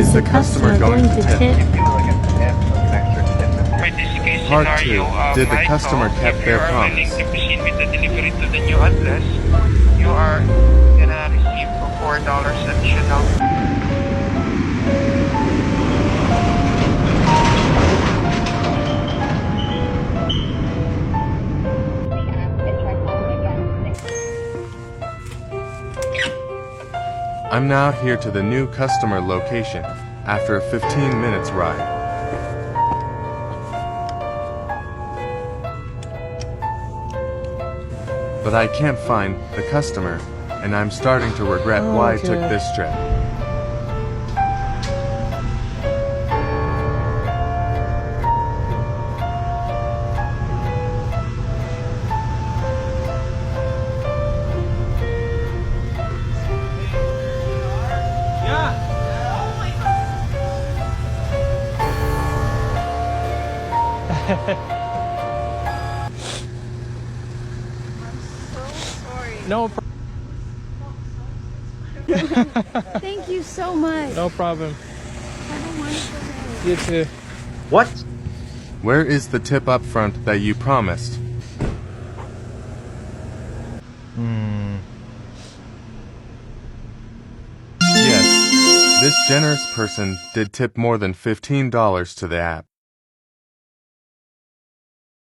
Is the customer going to tip? For this case Part scenario, 2. Did the Michael, customer keep if their you are willing promise? to proceed with the delivery to the new address, you are gonna receive $4 additional. I'm now here to the new customer location after a 15 minutes ride. But I can't find the customer, and I'm starting to regret why I took this trip. No, Thank you so much. no problem. Have a wonderful day. You too. What? Where is the tip up front that you promised? Yes, this generous person did tip more than $15 to the app.